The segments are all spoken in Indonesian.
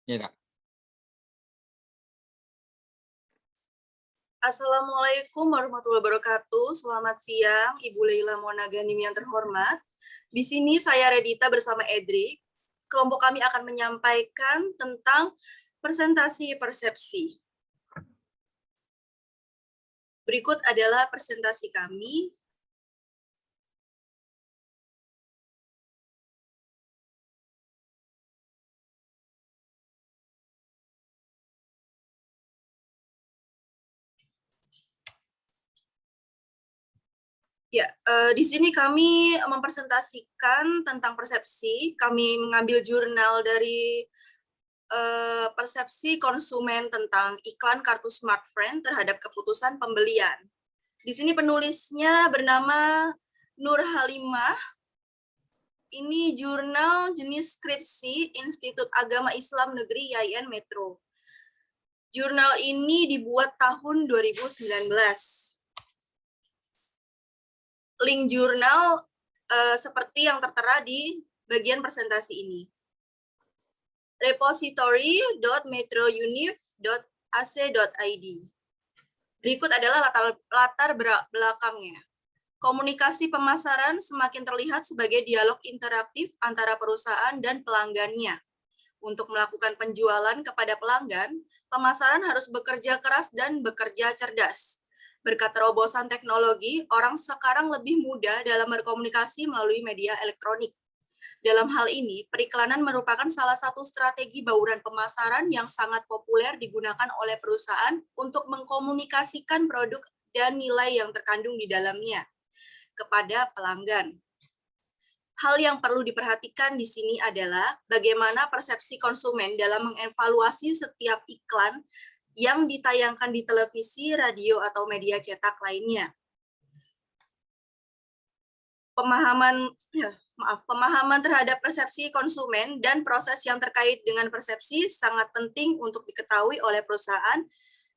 Ya, Kak. Assalamualaikum warahmatullahi wabarakatuh. Selamat siang, Ibu Leila Monaganim yang terhormat. Di sini saya Redita bersama Edric. Kelompok kami akan menyampaikan tentang presentasi persepsi. Berikut adalah presentasi kami. Ya, di sini kami mempresentasikan tentang persepsi. Kami mengambil jurnal dari persepsi konsumen tentang iklan kartu Smartfren terhadap keputusan pembelian. Di sini penulisnya bernama Nur Halimah. Ini jurnal jenis skripsi Institut Agama Islam Negeri YIN Metro. Jurnal ini dibuat tahun 2019. Link jurnal seperti yang tertera di bagian presentasi ini. repository.metrouniv.ac.id. Berikut adalah latar belakangnya. Komunikasi pemasaran semakin terlihat sebagai dialog interaktif antara perusahaan dan pelanggannya. Untuk melakukan penjualan kepada pelanggan, pemasaran harus bekerja keras dan bekerja cerdas. Berkat terobosan teknologi, orang sekarang lebih mudah dalam berkomunikasi melalui media elektronik. Dalam hal ini, periklanan merupakan salah satu strategi bauran pemasaran yang sangat populer digunakan oleh perusahaan untuk mengkomunikasikan produk dan nilai yang terkandung di dalamnya kepada pelanggan. Hal yang perlu diperhatikan di sini adalah bagaimana persepsi konsumen dalam mengevaluasi setiap iklan yang ditayangkan di televisi, radio, atau media cetak lainnya. Pemahaman terhadap persepsi konsumen dan proses yang terkait dengan persepsi sangat penting untuk diketahui oleh perusahaan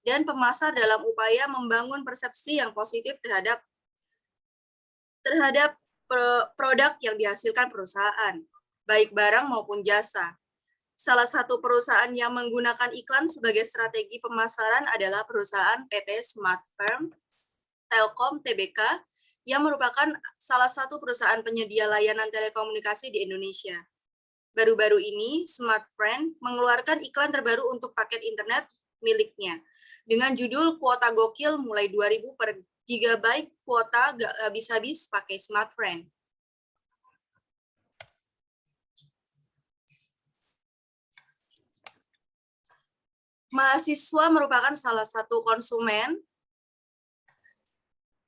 dan pemasar dalam upaya membangun persepsi yang positif terhadap produk yang dihasilkan perusahaan, baik barang maupun jasa. Salah satu perusahaan yang menggunakan iklan sebagai strategi pemasaran adalah perusahaan PT Smartfren Telkom Tbk, yang merupakan salah satu perusahaan penyedia layanan telekomunikasi di Indonesia. Baru-baru ini, Smartfren mengeluarkan iklan terbaru untuk paket internet miliknya, dengan judul Kuota Gokil mulai 2.000 per gigabyte kuota gak habis-habis pakai Smartfren. Mahasiswa merupakan salah satu konsumen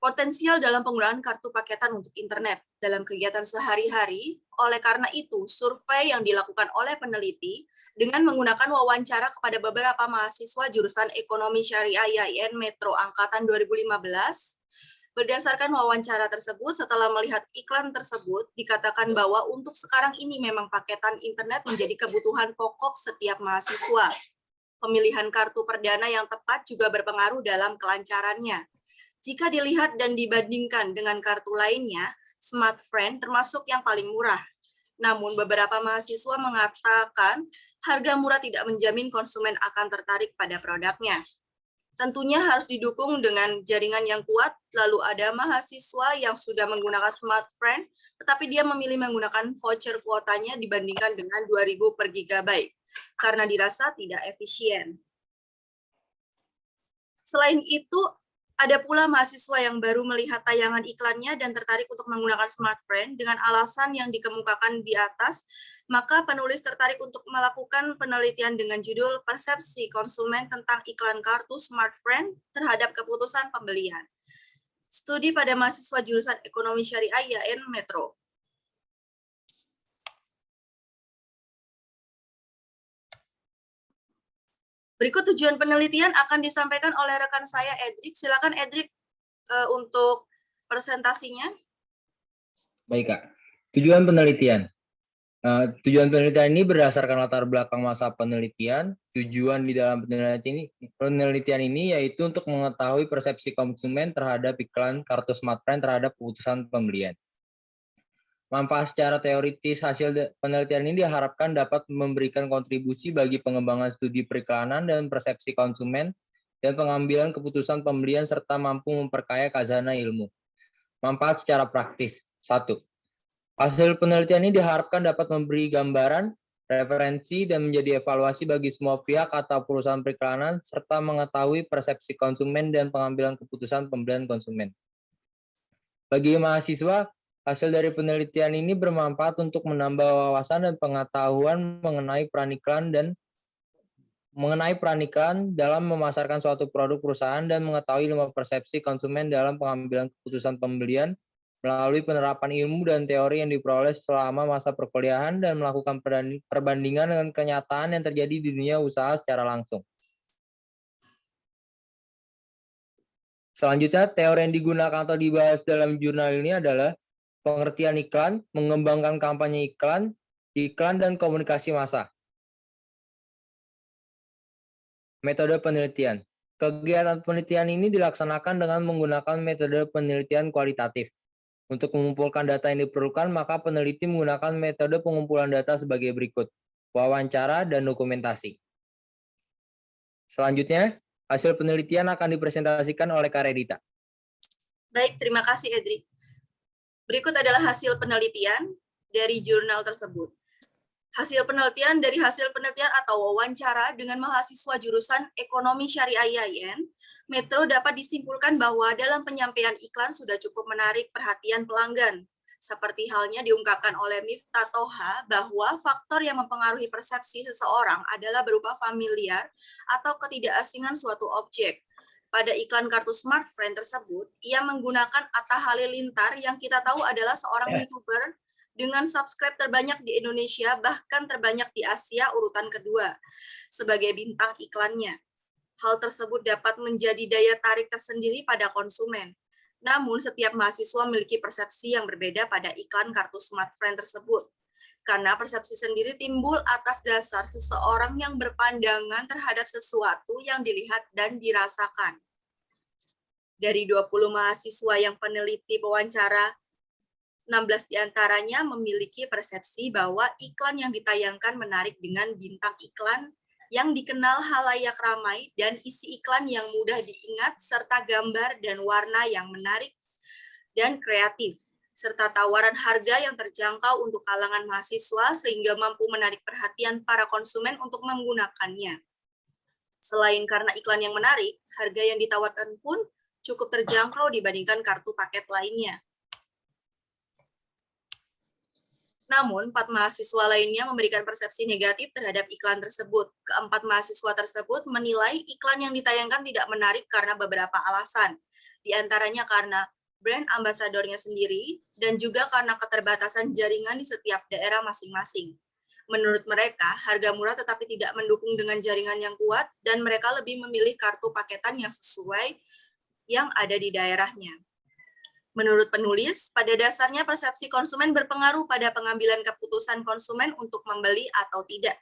potensial dalam penggunaan kartu paketan untuk internet dalam kegiatan sehari-hari. Oleh karena itu, survei yang dilakukan oleh peneliti dengan menggunakan wawancara kepada beberapa mahasiswa jurusan Ekonomi Syariah YIN Metro angkatan 2015, berdasarkan wawancara tersebut, setelah melihat iklan tersebut, dikatakan bahwa untuk sekarang ini memang paketan internet menjadi kebutuhan pokok setiap mahasiswa. Pemilihan kartu perdana yang tepat juga berpengaruh dalam kelancarannya. Jika dilihat dan dibandingkan dengan kartu lainnya, Smartfren termasuk yang paling murah. Namun beberapa mahasiswa mengatakan harga murah tidak menjamin konsumen akan tertarik pada produknya. Tentunya harus didukung dengan jaringan yang kuat, lalu ada mahasiswa yang sudah menggunakan Smartfren, tetapi dia memilih menggunakan voucher kuotanya dibandingkan dengan 2.000 per gigabyte, karena dirasa tidak efisien. Selain itu, ada pula mahasiswa yang baru melihat tayangan iklannya dan tertarik untuk menggunakan Smartfren dengan alasan yang dikemukakan di atas, maka penulis tertarik untuk melakukan penelitian dengan judul Persepsi Konsumen tentang Iklan Kartu Smartfren terhadap Keputusan Pembelian. Studi pada mahasiswa jurusan Ekonomi Syariah YIN Metro. Berikut tujuan penelitian akan disampaikan oleh rekan saya, Edric. Silakan, Edric, untuk presentasinya. Baik, Kak. Tujuan penelitian. Tujuan penelitian ini berdasarkan latar belakang masa penelitian. Tujuan di dalam penelitian ini yaitu untuk mengetahui persepsi konsumen terhadap iklan kartu Smartfren terhadap keputusan pembelian. Manfaat secara teoritis hasil penelitian ini diharapkan dapat memberikan kontribusi bagi pengembangan studi periklanan dan persepsi konsumen dan pengambilan keputusan pembelian serta mampu memperkaya khazanah ilmu. Manfaat secara praktis. 1. Hasil penelitian ini diharapkan dapat memberi gambaran, referensi, dan menjadi evaluasi bagi semua pihak atau perusahaan periklanan serta mengetahui persepsi konsumen dan pengambilan keputusan pembelian konsumen. Bagi mahasiswa, hasil dari penelitian ini bermanfaat untuk menambah wawasan dan pengetahuan mengenai peran iklan dalam memasarkan suatu produk perusahaan dan mengetahui 5 persepsi konsumen dalam pengambilan keputusan pembelian melalui penerapan ilmu dan teori yang diperoleh selama masa perkuliahan dan melakukan perbandingan dengan kenyataan yang terjadi di dunia usaha secara langsung. Selanjutnya, teori yang digunakan atau dibahas dalam jurnal ini adalah pengertian iklan, mengembangkan kampanye iklan, dan komunikasi massa. Metode penelitian. Kegiatan penelitian ini dilaksanakan dengan menggunakan metode penelitian kualitatif. Untuk mengumpulkan data yang diperlukan, maka peneliti menggunakan metode pengumpulan data sebagai berikut: wawancara dan dokumentasi. Selanjutnya, hasil penelitian akan dipresentasikan oleh Kak Redita. Baik, terima kasih Edric. Berikut adalah hasil penelitian dari jurnal tersebut. Hasil penelitian atau wawancara dengan mahasiswa jurusan Ekonomi Syariah IAIN, Metro dapat disimpulkan bahwa dalam penyampaian iklan sudah cukup menarik perhatian pelanggan. Seperti halnya diungkapkan oleh Miftah Toha bahwa faktor yang mempengaruhi persepsi seseorang adalah berupa familiar atau ketidakasingan suatu objek. Pada iklan kartu smartphone tersebut, ia menggunakan Atta Halilintar yang kita tahu adalah seorang YouTuber dengan subscribe terbanyak di Indonesia, bahkan terbanyak di Asia urutan kedua, sebagai bintang iklannya. Hal tersebut dapat menjadi daya tarik tersendiri pada konsumen. Namun, setiap mahasiswa memiliki persepsi yang berbeda pada iklan kartu smartphone tersebut. Karena persepsi sendiri timbul atas dasar seseorang yang berpandangan terhadap sesuatu yang dilihat dan dirasakan. Dari 20 mahasiswa yang peneliti wawancara, 16 diantaranya memiliki persepsi bahwa iklan yang ditayangkan menarik dengan bintang iklan yang dikenal halayak ramai dan isi iklan yang mudah diingat serta gambar dan warna yang menarik dan kreatif, serta tawaran harga yang terjangkau untuk kalangan mahasiswa sehingga mampu menarik perhatian para konsumen untuk menggunakannya. Selain karena iklan yang menarik, harga yang ditawarkan pun cukup terjangkau dibandingkan kartu paket lainnya. Namun, 4 mahasiswa lainnya memberikan persepsi negatif terhadap iklan tersebut. Keempat mahasiswa tersebut menilai iklan yang ditayangkan tidak menarik karena beberapa alasan. Di antaranya karena brand ambasadornya sendiri, dan juga karena keterbatasan jaringan di setiap daerah masing-masing. Menurut mereka, harga murah tetapi tidak mendukung dengan jaringan yang kuat, dan mereka lebih memilih kartu paketan yang sesuai yang ada di daerahnya. Menurut penulis, pada dasarnya persepsi konsumen berpengaruh pada pengambilan keputusan konsumen untuk membeli atau tidak.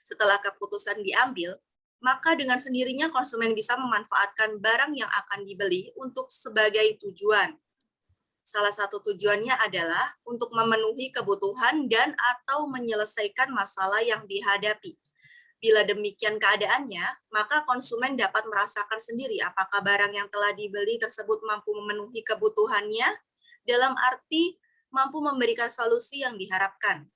Setelah keputusan diambil, maka dengan sendirinya konsumen bisa memanfaatkan barang yang akan dibeli untuk sebagai tujuan. Salah satu tujuannya adalah untuk memenuhi kebutuhan dan atau menyelesaikan masalah yang dihadapi. Bila demikian keadaannya, maka konsumen dapat merasakan sendiri apakah barang yang telah dibeli tersebut mampu memenuhi kebutuhannya, dalam arti mampu memberikan solusi yang diharapkan.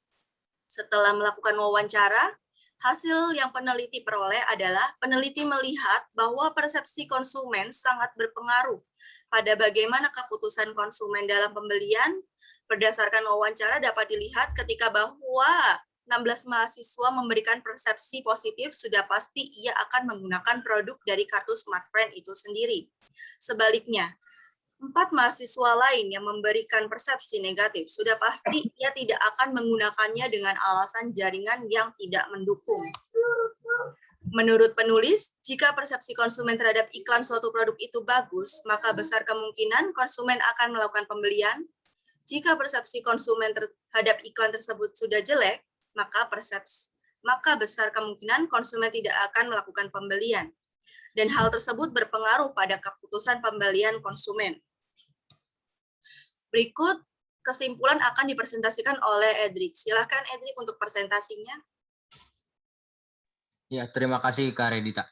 Setelah melakukan wawancara, hasil yang peneliti peroleh adalah peneliti melihat bahwa persepsi konsumen sangat berpengaruh pada bagaimana keputusan konsumen dalam pembelian. Berdasarkan wawancara dapat dilihat ketika bahwa 16 mahasiswa memberikan persepsi positif, sudah pasti ia akan menggunakan produk dari kartu smartphone itu sendiri. Sebaliknya, 4 mahasiswa lain yang memberikan persepsi negatif, sudah pasti ia tidak akan menggunakannya dengan alasan jaringan yang tidak mendukung. Menurut penulis, jika persepsi konsumen terhadap iklan suatu produk itu bagus, maka besar kemungkinan konsumen akan melakukan pembelian. Jika persepsi konsumen terhadap iklan tersebut sudah jelek, maka besar kemungkinan konsumen tidak akan melakukan pembelian. Dan hal tersebut berpengaruh pada keputusan pembelian konsumen. Berikut kesimpulan akan dipresentasikan oleh Edric. Silahkan Edric untuk presentasinya. Ya, terima kasih Kak Redita.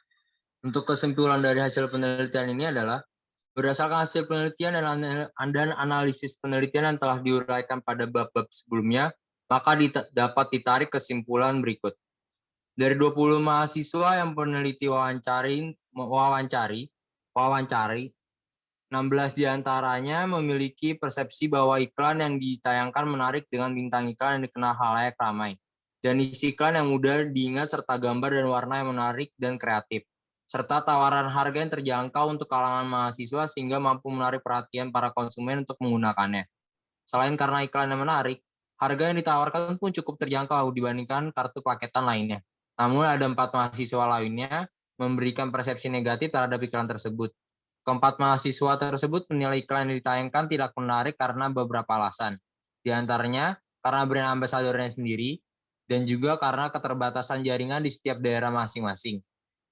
Untuk kesimpulan dari hasil penelitian ini adalah berdasarkan hasil penelitian dan analisis penelitian yang telah diuraikan pada bab-bab sebelumnya, maka dapat ditarik kesimpulan berikut. Dari 20 mahasiswa yang peneliti wawancari, 16 diantaranya memiliki persepsi bahwa iklan yang ditayangkan menarik dengan bintang iklan yang dikenal halayak ramai. Dan isi iklan yang mudah diingat serta gambar dan warna yang menarik dan kreatif. Serta tawaran harga yang terjangkau untuk kalangan mahasiswa sehingga mampu menarik perhatian para konsumen untuk menggunakannya. Selain karena iklan yang menarik, harga yang ditawarkan pun cukup terjangkau dibandingkan kartu paketan lainnya. Namun ada 4 mahasiswa lainnya memberikan persepsi negatif terhadap iklan tersebut. Keempat mahasiswa tersebut menilai iklan yang ditayangkan tidak menarik karena beberapa alasan. Di antaranya karena brand ambasadornya sendiri dan juga karena keterbatasan jaringan di setiap daerah masing-masing.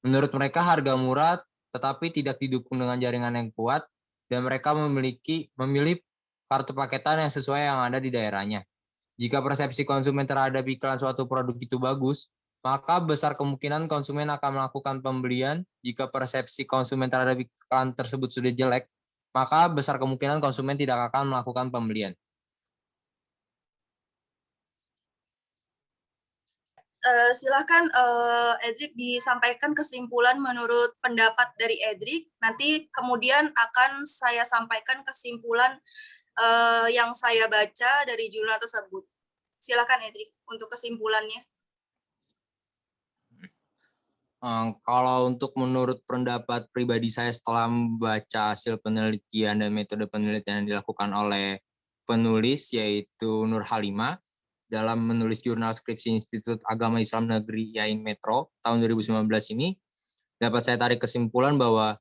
Menurut mereka harga murah tetapi tidak didukung dengan jaringan yang kuat dan mereka memilih kartu paketan yang sesuai yang ada di daerahnya. Jika persepsi konsumen terhadap iklan suatu produk itu bagus, maka besar kemungkinan konsumen akan melakukan pembelian. Jika persepsi konsumen terhadap iklan tersebut sudah jelek, maka besar kemungkinan konsumen tidak akan melakukan pembelian. Silahkan Edric disampaikan kesimpulan menurut pendapat dari Edric. Nanti kemudian akan saya sampaikan kesimpulan yang saya baca dari jurnal tersebut. Silakan Edric untuk kesimpulannya. Kalau untuk menurut pendapat pribadi saya setelah membaca hasil penelitian dan metode penelitian yang dilakukan oleh penulis yaitu Nur Halimah dalam menulis jurnal skripsi Institut Agama Islam Negeri Yain Metro tahun 2019 ini, dapat saya tarik kesimpulan bahwa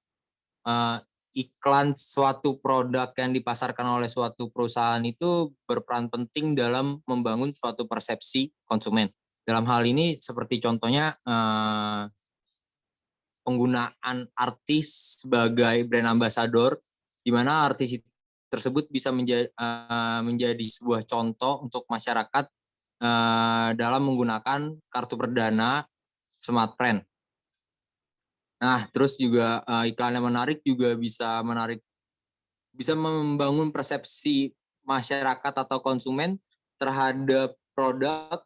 iklan suatu produk yang dipasarkan oleh suatu perusahaan itu berperan penting dalam membangun suatu persepsi konsumen. Dalam hal ini seperti contohnya penggunaan artis sebagai brand ambassador, di mana artis tersebut bisa menjadi sebuah contoh untuk masyarakat dalam menggunakan kartu perdana Smart Friend. Nah, terus juga iklan yang menarik juga bisa membangun persepsi masyarakat atau konsumen terhadap produk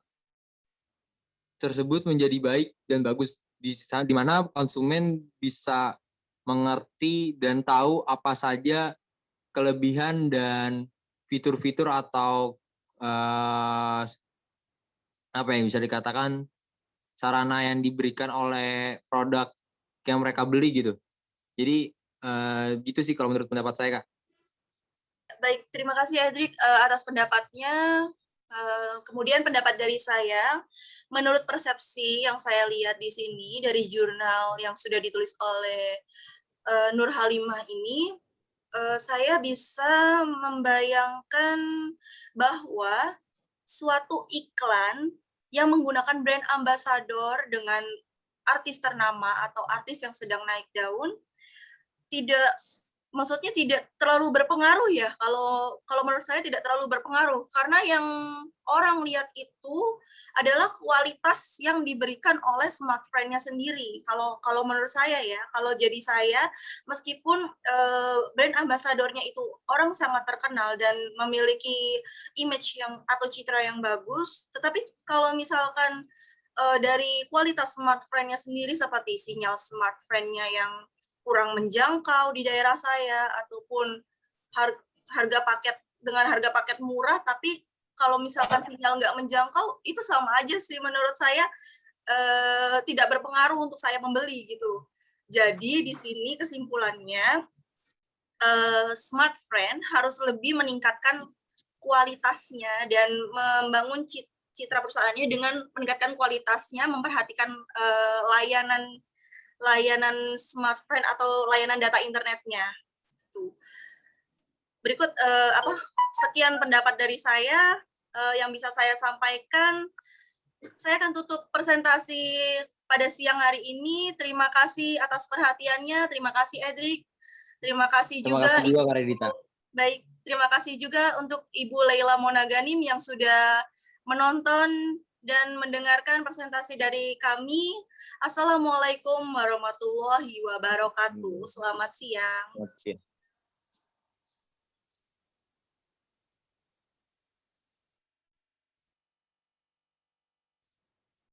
tersebut menjadi baik dan bagus, di mana konsumen bisa mengerti dan tahu apa saja kelebihan dan fitur-fitur atau apa yang bisa dikatakan sarana yang diberikan oleh produk yang mereka beli gitu. Jadi gitu sih kalau menurut pendapat saya, Kak. Baik, terima kasih Edric atas pendapatnya. Kemudian pendapat dari saya, menurut persepsi yang saya lihat di sini dari jurnal yang sudah ditulis oleh Nur Halimah ini, saya bisa membayangkan bahwa suatu iklan yang menggunakan brand ambassador dengan artis ternama atau artis yang sedang naik daun maksudnya tidak terlalu berpengaruh ya. Kalau menurut saya tidak terlalu berpengaruh karena yang orang lihat itu adalah kualitas yang diberikan oleh Smart Friend-nya sendiri. Kalau menurut saya ya, kalau jadi saya meskipun brand ambassador-nya itu orang sangat terkenal dan memiliki image yang atau citra yang bagus, tetapi kalau misalkan dari kualitas Smart Friend-nya sendiri seperti sinyal Smart Friend-nya yang kurang menjangkau di daerah saya ataupun harga paket murah, tapi kalau misalkan sinyal nggak menjangkau itu sama aja sih menurut saya tidak berpengaruh untuk saya membeli gitu. Jadi di sini kesimpulannya Smart Friend harus lebih meningkatkan kualitasnya dan membangun citra perusahaannya dengan meningkatkan kualitasnya, memperhatikan layanan Smart Friend atau layanan data internetnya. Tuh. Berikut sekian pendapat dari saya yang bisa saya sampaikan. Saya akan tutup presentasi pada siang hari ini. Terima kasih atas perhatiannya. Terima kasih Edric. Terima kasih juga Kak Redita. Baik, terima kasih juga untuk Ibu Leila Monaganim yang sudah menonton dan mendengarkan presentasi dari kami. Assalamualaikum warahmatullahi wabarakatuh. Selamat siang. Oke.